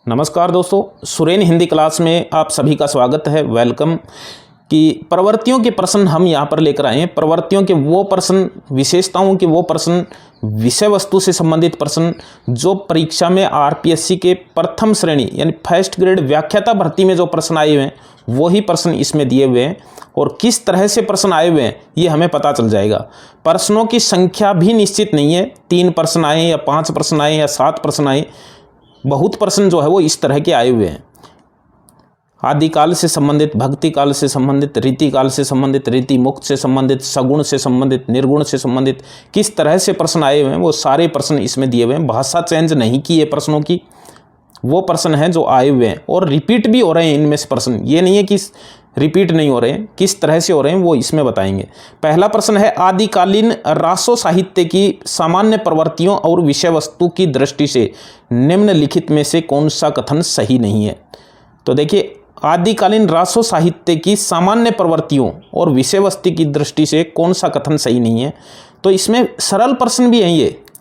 नमस्कार दोस्तों, सुरेन हिंदी क्लास में आप सभी का स्वागत है। वेलकम। कि प्रवृत्तियों के प्रश्न हम यहाँ पर लेकर आए हैं। प्रवृत्तियों के वो प्रश्न, विशेषताओं के वो प्रश्न, विषय वस्तु से संबंधित प्रश्न जो परीक्षा में आरपीएससी के प्रथम श्रेणी यानी फर्स्ट ग्रेड व्याख्याता भर्ती में जो प्रश्न आए हुए हैं वही प्रश्न इसमें दिए हुए हैं। और किस तरह से प्रश्न आए हुए हैं ये हमें पता चल जाएगा। प्रश्नों की संख्या भी निश्चित नहीं है, 3 प्रश्न आए या 5 प्रश्न आए या 7 प्रश्न आए, बहुत प्रश्न जो है वो इस तरह के आए हुए हैं। आदिकाल से संबंधित, भक्ति काल से संबंधित, रीति काल से संबंधित, रीति मुक्त से संबंधित, सगुण से संबंधित, निर्गुण से संबंधित, किस तरह से प्रश्न आए हुए हैं वो सारे प्रश्न इसमें दिए हुए हैं। भाषा चेंज नहीं की है प्रश्नों की, वो प्रश्न हैं जो आए हुए हैं और रिपीट भी हो रहे हैं इनमें से प्रश्न। ये नहीं है कि रिपीट नहीं हो रहे हैं, किस तरह से हो रहे हैं वो इसमें बताएंगे। पहला प्रश्न है, आदिकालीन रासो साहित्य की सामान्य प्रवृत्तियों और विषय वस्तु की दृष्टि से निम्नलिखित में से कौन सा कथन सही नहीं है। तो देखिए, आदिकालीन रासो साहित्य की सामान्य प्रवृत्तियों और विषय वस्तु की दृष्टि से कौन सा कथन सही नहीं है। तो इसमें सरल प्रश्न भी है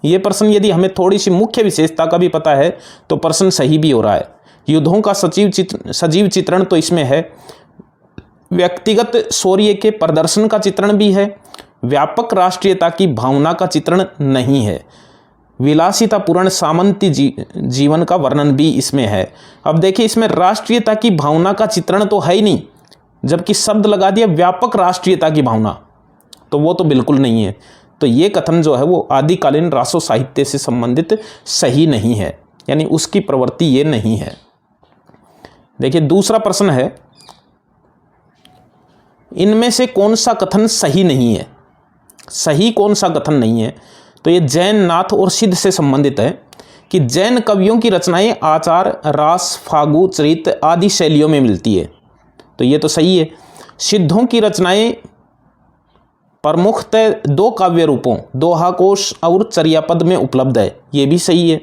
ये प्रश्न यदि हमें थोड़ी सी मुख्य विशेषता का भी पता है तो प्रश्न सही भी हो रहा है। युद्धों का सजीव चित्रण तो इसमें है, व्यक्तिगत शौर्य के प्रदर्शन का चित्रण भी है, व्यापक राष्ट्रीयता की भावना का चित्रण नहीं है, विलासितापूर्ण सामंती जीवन का वर्णन भी इसमें है। अब देखिए, इसमें राष्ट्रीयता की भावना का चित्रण तो है ही नहीं, जबकि शब्द लगा दिया व्यापक राष्ट्रीयता की भावना, तो वो तो बिल्कुल नहीं है। तो ये कथन जो है वो आदिकालीन रासो साहित्य से संबंधित सही नहीं है, यानी उसकी प्रवृत्ति ये नहीं है। देखिए, दूसरा प्रश्न है, इनमें से कौन सा कथन सही नहीं है। सही कौन सा कथन नहीं है, तो ये जैन, नाथ और सिद्ध से संबंधित है कि जैन कवियों की रचनाएं आचार, रास, फागु, चरित आदि शैलियों में मिलती है, तो ये तो सही है। सिद्धों की रचनाएं प्रमुखतः 2 काव्य रूपों, दोहाकोश और चर्यापद में उपलब्ध है, ये भी सही है।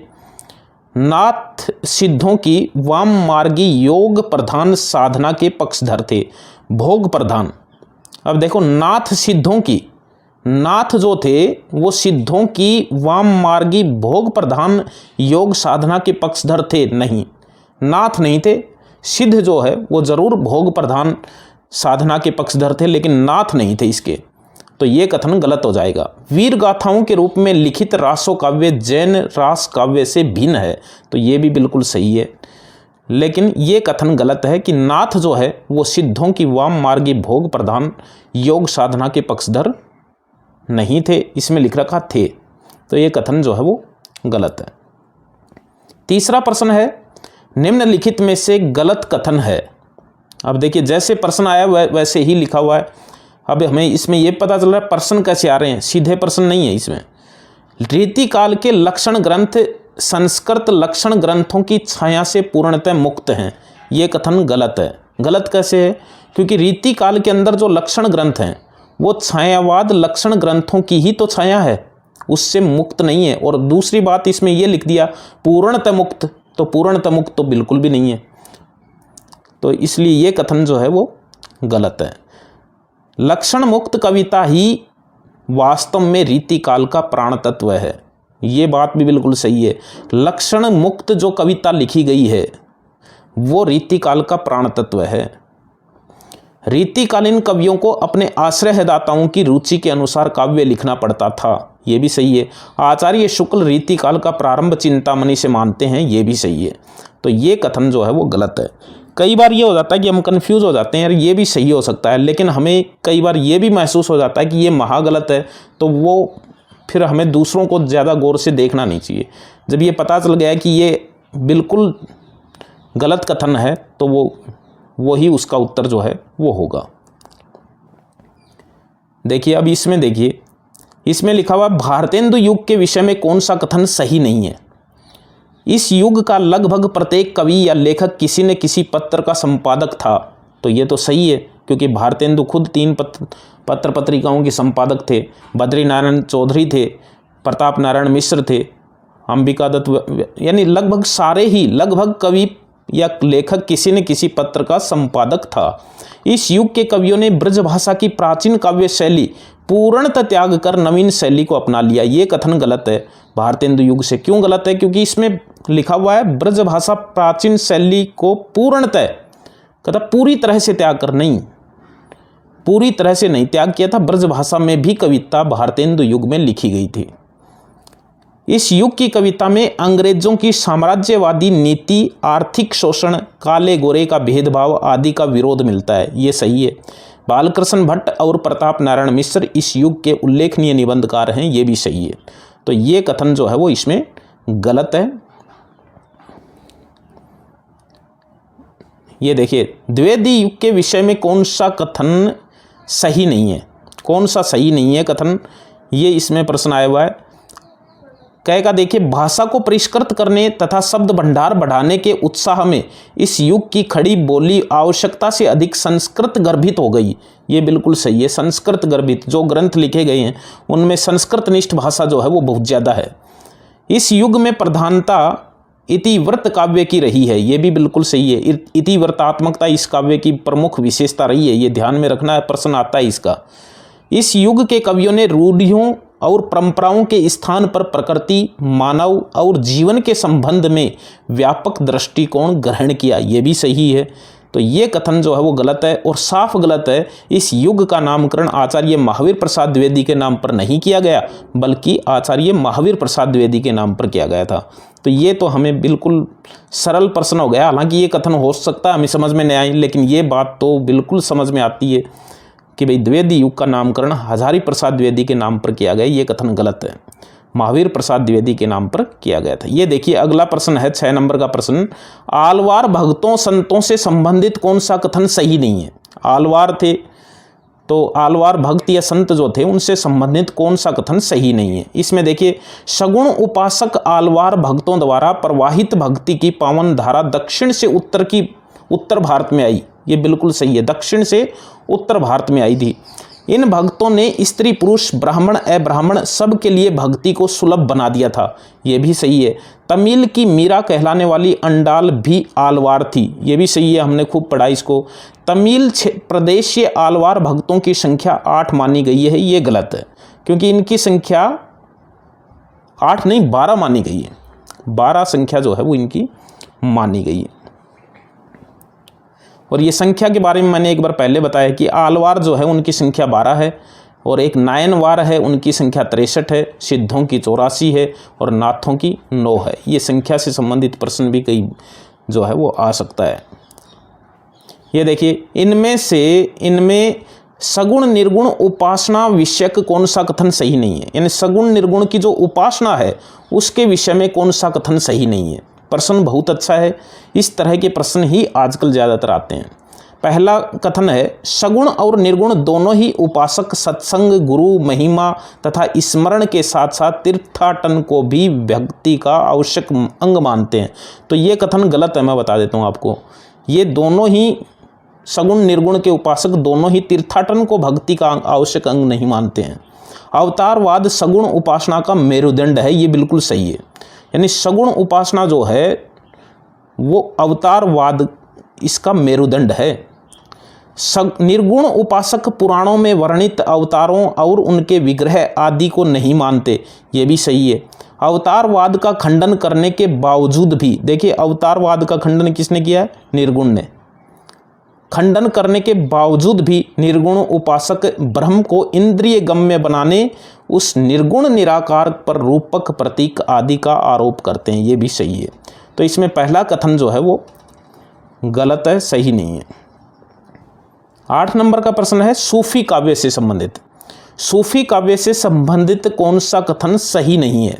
नाथ सिद्धों की वाम मार्गी योग प्रधान साधना के पक्षधर थे, भोग प्रधान। अब देखो, नाथ सिद्धों की, नाथ जो थे वो सिद्धों की वाम मार्गी भोग प्रधान योग साधना के पक्षधर थे, नहीं, नाथ नहीं थे। सिद्ध जो है वो जरूर भोग प्रधान साधना के पक्षधर थे, लेकिन नाथ नहीं थे इसके, तो ये कथन गलत हो जाएगा। वीर गाथाओं के रूप में लिखित रासो काव्य जैन रास काव्य से भिन्न है, तो ये भी बिल्कुल सही है। लेकिन ये कथन गलत है कि नाथ जो है वो सिद्धों की वाम मार्गी भोग प्रधान योग साधना के पक्षधर नहीं थे, इसमें लिख रखा थे, तो ये कथन जो है वो गलत है। तीसरा प्रश्न है, निम्नलिखित में से गलत कथन है। अब देखिए, जैसे प्रश्न आया वैसे ही लिखा हुआ है। अब हमें इसमें यह पता चल रहा है प्रश्न कैसे आ रहे हैं, सीधे प्रश्न नहीं है इसमें। रीतिकाल के लक्षण ग्रंथ संस्कृत लक्षण ग्रंथों की छाया से पूर्णतः मुक्त हैं, ये कथन गलत है। गलत कैसे है, क्योंकि रीतिकाल के अंदर जो लक्षण ग्रंथ हैं वो छायावाद लक्षण ग्रंथों की ही तो छाया है, उससे मुक्त नहीं है। और दूसरी बात, इसमें यह लिख दिया पूर्णतः मुक्त, तो पूर्णतः मुक्त तो बिल्कुल भी नहीं है, तो इसलिए ये कथन जो है वो गलत है। लक्षण मुक्त कविता ही वास्तव में रीतिकाल का प्राण तत्व है, ये बात भी बिल्कुल सही है। लक्षण मुक्त जो कविता लिखी गई है वो रीतिकाल का प्राण तत्व है। रीतिकालीन कवियों को अपने आश्रयदाताओं की रुचि के अनुसार काव्य लिखना पड़ता था, ये भी सही है। आचार्य शुक्ल रीतिकाल का प्रारंभ चिंतामणि से मानते हैं, ये भी सही है। तो ये कथन जो है वो गलत है। कई बार ये हो जाता है कि हम कंफ्यूज हो जाते हैं, यार ये भी सही हो सकता है, लेकिन हमें कई बार ये भी महसूस हो जाता है कि ये महागलत है, तो वो फिर हमें दूसरों को ज़्यादा गौर से देखना नहीं चाहिए। जब ये पता चल गया कि ये बिल्कुल गलत कथन है तो वो ही उसका उत्तर जो है वो होगा। देखिए, अब इसमें देखिए, इसमें लिखा हुआ भारतेंदु युग के विषय में कौन सा कथन सही नहीं है। इस युग का लगभग प्रत्येक कवि या लेखक किसी न किसी पत्र का संपादक था, तो ये तो सही है, क्योंकि भारतेंदु खुद 3 पत्र पत्रिकाओं के संपादक थे। बद्री नारायण चौधरी थे, प्रताप नारायण मिश्र थे, अंबिका दत्त, यानी लगभग सारे ही, लगभग कवि या लेखक किसी न किसी पत्र का संपादक था। इस युग के कवियों ने ब्रज भाषा की प्राचीन काव्य शैली पूर्णतः त्याग कर नवीन शैली को अपना लिया, ये कथन गलत है। भारतेंदु युग से क्यों गलत है, क्योंकि इसमें लिखा हुआ है ब्रजभाषा प्राचीन शैली को पूर्णतः, कहता पूरी तरह से त्याग कर, नहीं पूरी तरह से नहीं त्याग किया था। ब्रजभाषा में भी कविता भारतेंदु युग में लिखी गई थी। इस युग की कविता में अंग्रेजों की साम्राज्यवादी नीति, आर्थिक शोषण, काले गोरे का भेदभाव आदि का विरोध मिलता है, ये सही है। बालकृष्ण भट्ट और प्रताप नारायण मिश्र इस युग के उल्लेखनीय निबंधकार हैं, ये भी सही है। तो ये कथन जो है वो इसमें गलत है। ये देखिए, द्विवेदी युग के विषय में कौन सा कथन सही नहीं है, कौन सा सही नहीं है कथन, ये इसमें प्रश्न आया हुआ है। कहेगा देखिए, भाषा को परिष्कृत करने तथा शब्द भंडार बढ़ाने के उत्साह में इस युग की खड़ी बोली आवश्यकता से अधिक संस्कृत गर्भित हो गई। ये बिल्कुल सही है, संस्कृत गर्भित जो ग्रंथ लिखे गए हैं उनमें संस्कृतनिष्ठ भाषा जो है वो बहुत ज़्यादा है। इस युग में प्रधानता इतिवृत्त काव्य की रही है, ये भी बिल्कुल सही है। इतिवृत्तात्मकता इस काव्य की प्रमुख विशेषता रही है, ये ध्यान में रखना है, प्रश्न आता है इसका। इस युग के कवियों ने रूढ़ियों और परंपराओं के स्थान पर प्रकृति, मानव और जीवन के संबंध में व्यापक दृष्टिकोण ग्रहण किया, ये भी सही है। तो ये कथन जो है वो गलत है और साफ गलत है। इस युग का नामकरण आचार्य महावीर प्रसाद द्विवेदी के नाम पर नहीं किया गया, बल्कि आचार्य महावीर प्रसाद द्विवेदी के नाम पर किया गया था। तो ये तो हमें बिल्कुल सरल प्रश्न हो गया। हालांकि ये कथन हो सकता है हमें समझ में नहीं आई, लेकिन ये बात तो बिल्कुल समझ में आती है कि भाई द्विवेदी युग का नामकरण हजारी प्रसाद द्विवेदी के नाम पर किया गया, ये कथन गलत है, महावीर प्रसाद द्विवेदी के नाम पर किया गया था। ये देखिए अगला प्रश्न है 6 नंबर का प्रश्न, आलवार भक्तों संतों से संबंधित कौन सा कथन सही नहीं है। आलवार थे तो आलवार भक्त या संत जो थे उनसे संबंधित कौन सा कथन सही नहीं है। इसमें देखिए, सगुण उपासक आलवार भक्तों द्वारा प्रवाहित भक्ति की पावन धारा दक्षिण से उत्तर भारत में आई, ये बिल्कुल सही है, दक्षिण से उत्तर भारत में आई थी। इन भक्तों ने स्त्री पुरुष ब्राह्मण अब्राह्मण सब के लिए भक्ति को सुलभ बना दिया था, ये भी सही है। तमिल की मीरा कहलाने वाली अंडाल भी आलवार थी, ये भी सही है, हमने खूब पढ़ा इसको। तमिल प्रदेश से आलवार भक्तों की संख्या 8 मानी गई है, ये गलत है, क्योंकि इनकी संख्या 8 नहीं 12 मानी गई है, 12 संख्या जो है वो इनकी मानी गई है। और ये संख्या के बारे में मैंने एक बार पहले बताया कि आलवार जो है उनकी संख्या 12 है, और एक नायनवार है उनकी संख्या 63 है, सिद्धों की 84 है और नाथों की 9 है। ये संख्या से संबंधित प्रश्न भी कई जो है वो आ सकता है। ये देखिए, इनमें सगुण निर्गुण उपासना विषयक कौन सा कथन सही नहीं है, यानी सगुण निर्गुण की जो उपासना है उसके विषय में कौन सा कथन सही नहीं है। प्रश्न बहुत अच्छा है, इस तरह के प्रश्न ही आजकल ज़्यादातर आते हैं। पहला कथन है, सगुण और निर्गुण दोनों ही उपासक सत्संग, गुरु महिमा तथा स्मरण के साथ साथ तीर्थाटन को भी भक्ति का आवश्यक अंग मानते हैं। तो ये कथन गलत है, मैं बता देता हूँ आपको। ये दोनों ही सगुण निर्गुण के उपासक दोनों ही तीर्थाटन को भक्ति का आवश्यक अंग नहीं मानते हैं। अवतारवाद सगुण उपासना का मेरुदंड है, ये बिल्कुल सही है। यानी सगुण उपासना जो है वो अवतारवाद इसका मेरुदंड है। निर्गुण उपासक पुराणों में वर्णित अवतारों और उनके विग्रह आदि को नहीं मानते, ये भी सही है। अवतारवाद का खंडन करने के बावजूद भी, देखिए अवतारवाद का खंडन किसने किया है, निर्गुण ने। खंडन करने के बावजूद भी निर्गुण उपासक ब्रह्म को इंद्रिय गम्य बनाने उस निर्गुण निराकार पर रूपक प्रतीक आदि का आरोप करते हैं, ये भी सही है। तो इसमें पहला कथन जो है वो गलत है, सही नहीं है। 8 नंबर का प्रश्न है, सूफी काव्य से संबंधित। सूफी काव्य से संबंधित कौन सा कथन सही नहीं है।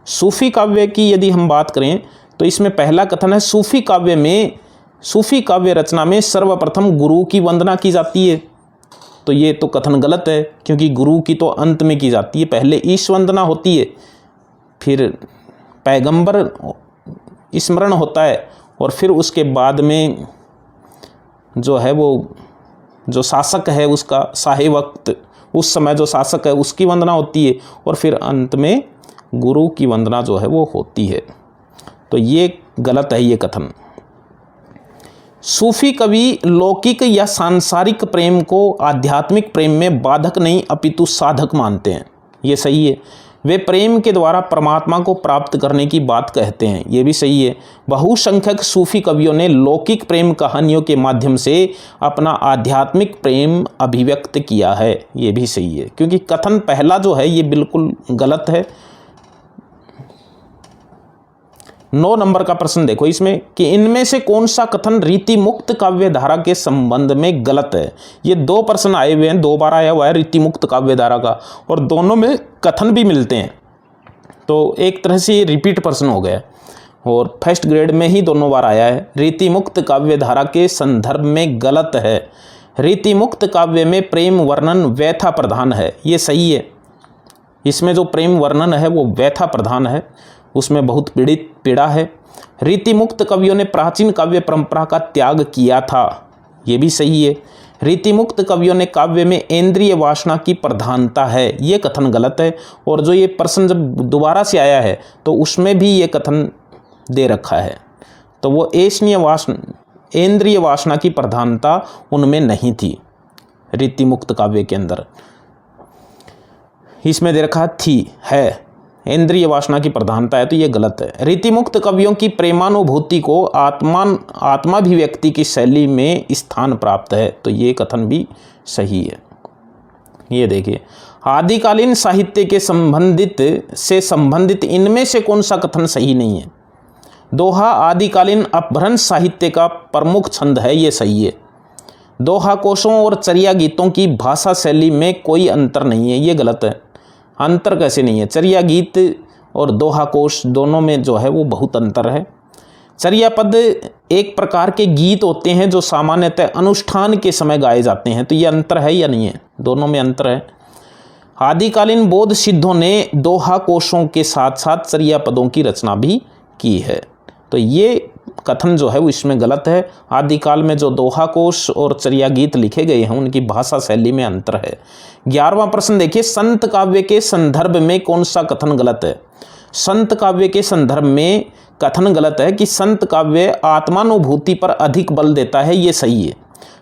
सूफी काव्य की यदि हम बात करें तो इसमें पहला कथन है, सूफी काव्य रचना में सर्वप्रथम गुरु की वंदना की जाती है। तो ये तो कथन गलत है, क्योंकि गुरु की तो अंत में की जाती है, पहले ईश वंदना होती है, फिर पैगंबर स्मरण होता है, और फिर उसके बाद में जो है वो जो शासक है उसका शाही वक्त, उस समय जो शासक है उसकी वंदना होती है, और फिर अंत में गुरु की वंदना जो है वो होती है। तो ये गलत है ये कथन। सूफी कवि लौकिक या सांसारिक प्रेम को आध्यात्मिक प्रेम में बाधक नहीं अपितु साधक मानते हैं, ये सही है। वे प्रेम के द्वारा परमात्मा को प्राप्त करने की बात कहते हैं, ये भी सही है। बहुसंख्यक सूफी कवियों ने लौकिक प्रेम कहानियों के माध्यम से अपना आध्यात्मिक प्रेम अभिव्यक्त किया है, ये भी सही है, क्योंकि कथन पहला जो है ये बिल्कुल गलत है। 9 नंबर का प्रश्न देखो इसमें कि इनमें से कौन सा कथन रीति मुक्त काव्य धारा के संबंध में गलत है। ये 2 प्रश्न आए हुए हैं, 2 बार आया हुआ है रीति मुक्त काव्य धारा का, और दोनों में कथन भी मिलते हैं, तो एक तरह से रिपीट प्रश्न हो गया और फर्स्ट ग्रेड में ही दोनों बार आया है। रीति मुक्त काव्य धारा के संदर्भ में गलत है। रीति मुक्त काव्य में प्रेम वर्णन व्यथा प्रधान है, ये सही है। इसमें जो प्रेम वर्णन है वो व्यथा प्रधान है, उसमें बहुत पीड़ा है। रीति मुक्त कवियों ने प्राचीन काव्य परंपरा का त्याग किया था, ये भी सही है। रीति मुक्त कवियों ने काव्य में इंद्रिय वासना की प्रधानता है, ये कथन गलत है। और जो ये प्रश्न जब दोबारा से आया है तो उसमें भी ये कथन दे रखा है, तो वो इंद्रिय वासना की प्रधानता उनमें नहीं थी रीति मुक्त काव्य के अंदर। इसमें दे रखा है इंद्रिय वासना की प्रधानता है, तो ये गलत है। रीति मुक्त कवियों की प्रेमानुभूति को आत्माभिव्यक्ति की शैली में स्थान प्राप्त है, तो ये कथन भी सही है। ये देखिए, आदिकालीन साहित्य के संबंधित इनमें से कौन सा कथन सही नहीं है। दोहा आदिकालीन अपभ्रंश साहित्य का प्रमुख छंद है, ये सही है। दोहा कोशों और चर्या गीतों की भाषा शैली में कोई अंतर नहीं है, ये गलत है। अंतर कैसे नहीं है, चर्या गीत और दोहा कोश दोनों में जो है वो बहुत अंतर है। चर्या पद एक प्रकार के गीत होते हैं जो सामान्यतः अनुष्ठान के समय गाए जाते हैं, तो ये अंतर है या नहीं है, दोनों में अंतर है। आदिकालीन बौद्ध सिद्धों ने दोहा कोशों के साथ साथ चर्या पदों की रचना भी की है, तो ये कथन जो है वो इसमें गलत है। आदिकाल में जो दोहा कोश और चर्या गीत लिखे गए हैं उनकी भाषा शैली में अंतर है। 11वां प्रश्न देखिए, संत काव्य के संदर्भ में कौन सा कथन गलत है। संत काव्य के संदर्भ में कथन गलत है कि संत काव्य आत्मानुभूति पर अधिक बल देता है, ये सही है।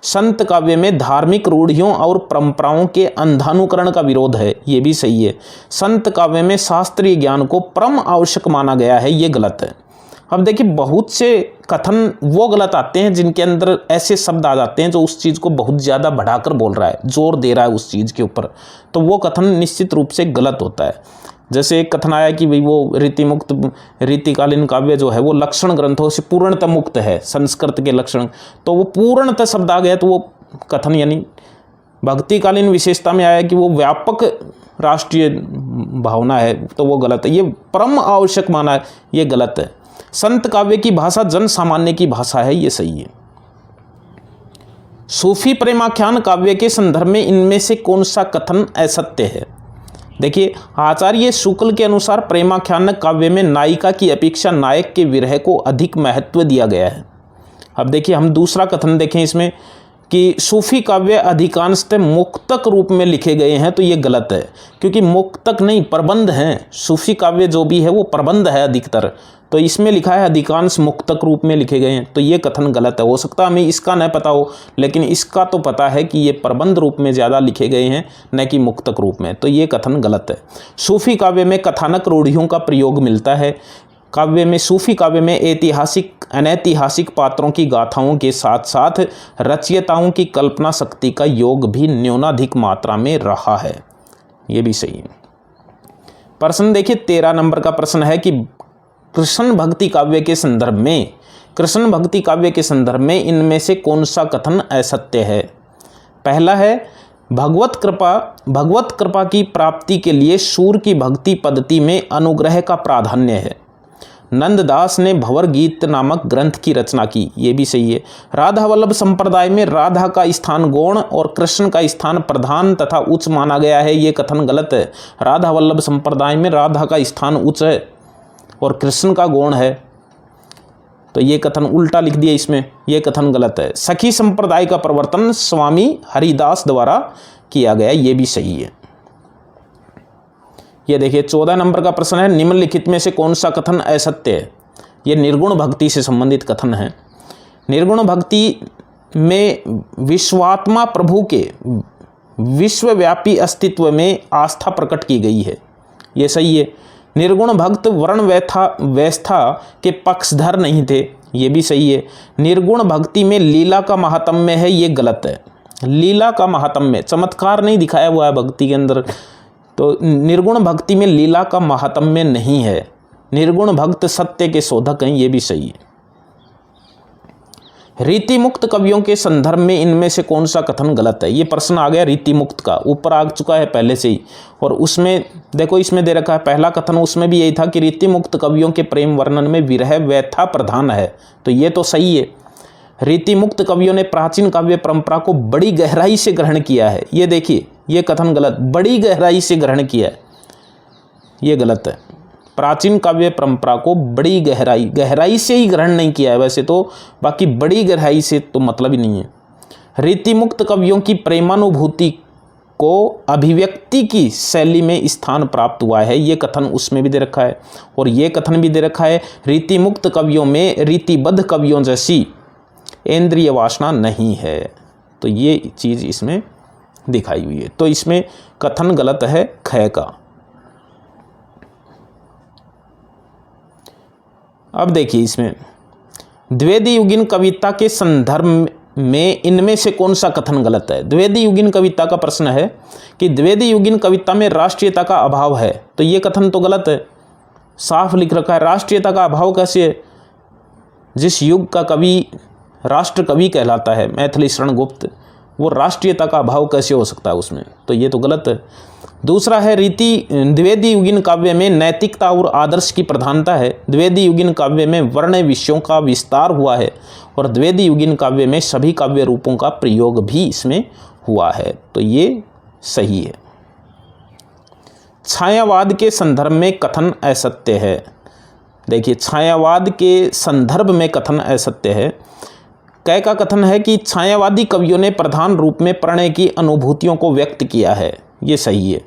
संत काव्य में धार्मिक रूढ़ियों और परंपराओं के अंधानुकरण का विरोध है, ये भी सही है। संत काव्य में शास्त्रीय ज्ञान को परम आवश्यक माना गया है, ये गलत है। अब देखिए, बहुत से कथन वो गलत आते हैं जिनके अंदर ऐसे शब्द आ जाते हैं जो उस चीज़ को बहुत ज़्यादा बढ़ाकर बोल रहा है, जोर दे रहा है उस चीज़ के ऊपर, तो वो कथन निश्चित रूप से गलत होता है। जैसे एक कथन आया कि भाई वो रीतिकालीन काव्य जो है वो लक्षण ग्रंथों से पूर्णतः मुक्त है, संस्कृत के लक्षण, तो वो पूर्णतः शब्द आ गया, तो वो कथन यानी भक्तिकालीन विशेषता में आया कि वो व्यापक राष्ट्रीय भावना है, तो वो गलत है। ये परम आवश्यक माना है, ये गलत है। संत काव्य की भाषा जन सामान्य की भाषा है, ये सही है। सूफी प्रेमाख्यान काव्य के संदर्भ में इनमें से कौन सा कथन असत्य है। देखिए, आचार्य शुक्ल के अनुसार प्रेमाख्यान काव्य में नायिका की अपेक्षा नायक के विरह को अधिक महत्व दिया गया है। अब देखिए, हम दूसरा कथन देखें इसमें कि सूफी काव्य अधिकांशतः मुक्तक रूप में लिखे गए हैं, तो ये गलत है, क्योंकि मुक्तक नहीं प्रबंध हैं। सूफी काव्य जो भी है वो प्रबंध है अधिकतर, तो इसमें लिखा है अधिकांश मुक्तक रूप में लिखे गए हैं, तो ये कथन गलत है। हो सकता है हमें इसका न पता हो, लेकिन इसका तो पता है कि ये प्रबंध रूप में ज़्यादा लिखे गए हैं न कि मुक्तक रूप में, तो ये कथन गलत है। सूफी काव्य में कथानक रूढ़ियों का प्रयोग मिलता है। सूफी काव्य में ऐतिहासिक अनैतिहासिक पात्रों की गाथाओं के साथ साथ रचयिताओं की कल्पना शक्ति का योग भी न्यूनाधिक मात्रा में रहा है, ये भी सही है। प्रश्न देखिए, 13 नंबर का प्रश्न है कि कृष्ण भक्ति काव्य के संदर्भ में इनमें से कौन सा कथन असत्य है। पहला है, भगवत कृपा की प्राप्ति के लिए सूर्य की भक्ति पद्धति में अनुग्रह का प्राधान्य है। नंददास ने भंवर गीत नामक ग्रंथ की रचना की, ये भी सही है। राधा वल्लभ संप्रदाय में राधा का स्थान गौण और कृष्ण का स्थान प्रधान तथा उच्च माना गया है, ये कथन गलत है। राधा वल्लभ संप्रदाय में राधा का स्थान उच्च है और कृष्ण का गौण है, तो ये कथन उल्टा लिख दिया इसमें, ये कथन गलत है। सखी संप्रदाय का प्रवर्तन स्वामी हरिदास द्वारा किया गया, ये भी सही है। ये देखिए, 14 नंबर का प्रश्न है, निम्नलिखित में से कौन सा कथन असत्य है। ये निर्गुण भक्ति से संबंधित कथन है। निर्गुण भक्ति में विश्वात्मा प्रभु के विश्वव्यापी अस्तित्व में आस्था प्रकट की गई है, ये सही है। निर्गुण भक्त वर्ण व्यवस्था के पक्षधर नहीं थे, ये भी सही है। निर्गुण भक्ति में लीला का महात्म्य है, ये गलत है। लीला का महात्म्य, चमत्कार नहीं दिखाया हुआ है भक्ति के अंदर, तो निर्गुण भक्ति में लीला का महात्म्य नहीं है। निर्गुण भक्त सत्य के शोधक हैं, ये भी सही है। रीति मुक्त कवियों के संदर्भ में इनमें से कौन सा कथन गलत है? ये प्रश्न आ गया रीति मुक्त का, ऊपर आ चुका है पहले से ही। और उसमें देखो, इसमें दे रखा है पहला कथन, उसमें भी यही था कि रीति मुक्त कवियों के प्रेम वर्णन में विरह व्यथा प्रधान है, तो ये तो सही है। रीति मुक्त कवियों ने प्राचीन काव्य परंपरा को बड़ी गहराई से ग्रहण किया है, ये देखिए, ये कथन गलत, बड़ी गहराई से ग्रहण किया है, ये गलत है। प्राचीन काव्य परंपरा को बड़ी गहराई से ही ग्रहण नहीं किया है वैसे तो, बाकी बड़ी गहराई से तो मतलब ही नहीं है। रीति मुक्त कवियों की प्रेमानुभूति को अभिव्यक्ति की शैली में स्थान प्राप्त हुआ है, ये कथन उसमें भी दे रखा है। और ये कथन भी दे रखा है, रीति मुक्त कवियों में रीतिबद्ध कवियों जैसी इंद्रिय वासना नहीं है, तो ये चीज़ इसमें दिखाई हुई है। तो इसमें कथन गलत है ख का। अब देखिए, इसमें द्विवेदी युगीन कविता के संदर्भ में इनमें से कौन सा कथन गलत है? द्विवेदी युगीन कविता का प्रश्न है कि द्विवेदी युगीन कविता में राष्ट्रीयता का अभाव है, तो ये कथन तो गलत है, साफ लिख रखा है। राष्ट्रीयता का अभाव कैसे है? जिस युग का कवि राष्ट्र कवि कहलाता है मैथिली शरण गुप्त, वो राष्ट्रीयता का अभाव कैसे हो सकता है उसमें, तो ये तो गलत है। दूसरा है, द्विवेदी युगीन काव्य में नैतिकता और आदर्श की प्रधानता है। द्विवेदी युगीन काव्य में वर्ण विषयों का विस्तार हुआ है और द्विवेदी युगीन काव्य में सभी काव्य रूपों का प्रयोग भी इसमें हुआ है, तो ये सही है। छायावाद के संदर्भ में कथन असत्य है। देखिए, छायावाद के संदर्भ में कथन असत्य है। कै का कथन है कि छायावादी कवियों ने प्रधान रूप में प्रणय की अनुभूतियों को व्यक्त किया है, ये सही है।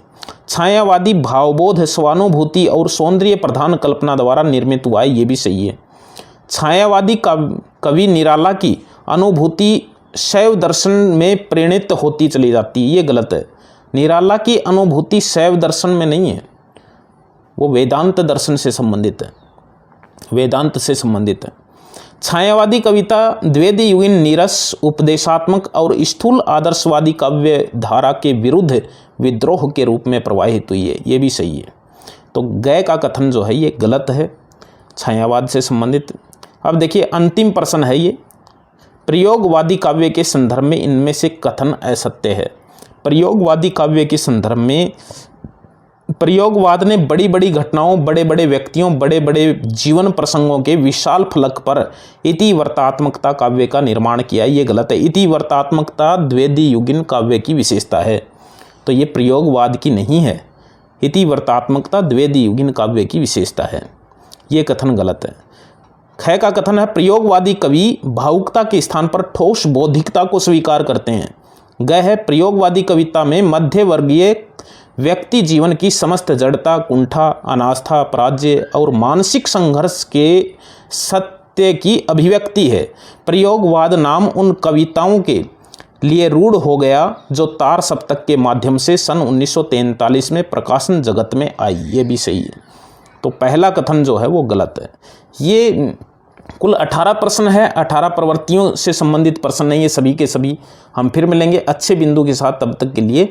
छायावादी भावबोध, स्वानुभूति और सौंदर्य प्रधान कल्पना द्वारा निर्मित हुआ है, ये भी सही है। छायावादी कवि निराला की अनुभूति शैव दर्शन में प्रेरित होती चली जाती है, ये गलत है। निराला की अनुभूति शैव दर्शन में नहीं है, वो वेदांत दर्शन से संबंधित है, वेदांत से संबंधित है। छायावादी कविता द्विवेदी युगीन नीरस, उपदेशात्मक और स्थूल आदर्शवादी काव्य धारा के विरुद्ध विद्रोह के रूप में प्रवाहित हुई है, ये भी सही है। तो गय का कथन जो है ये गलत है, छायावाद से संबंधित। अब देखिए, अंतिम प्रश्न है ये, प्रयोगवादी काव्य के संदर्भ में इनमें से कथन असत्य है। प्रयोगवादी काव्य के संदर्भ में प्रयोगवाद ने बड़ी बड़ी घटनाओं, बड़े बड़े व्यक्तियों, बड़े बड़े जीवन प्रसंगों के विशाल फलक पर इतिवर्तात्मकता काव्य का निर्माण किया, ये गलत है। इतिवर्तात्मकता द्विवेदी युगीन काव्य की विशेषता है, तो ये प्रयोगवाद की नहीं है। इतिवर्तात्मकता द्विवेदी युगीन काव्य की विशेषता है, ये कथन गलत है। ख का कथन है, प्रयोगवादी कवि भावुकता के स्थान पर ठोस बौद्धिकता को स्वीकार करते हैं। ग है, प्रयोगवादी कविता में मध्यवर्गीय व्यक्ति जीवन की समस्त जड़ता, कुंठा, अनास्था, पराजय और मानसिक संघर्ष के सत्य की अभिव्यक्ति है। प्रयोगवाद नाम उन कविताओं के लिए रूढ़ हो गया जो तार सप्तक के माध्यम से सन 1943 में प्रकाशन जगत में आई, ये भी सही है। तो पहला कथन जो है वो गलत है। ये कुल 18 प्रश्न है, 18 प्रवृत्तियों से संबंधित प्रश्न नहीं है, सभी के सभी। हम फिर मिलेंगे अच्छे बिंदु के साथ, तब तक के लिए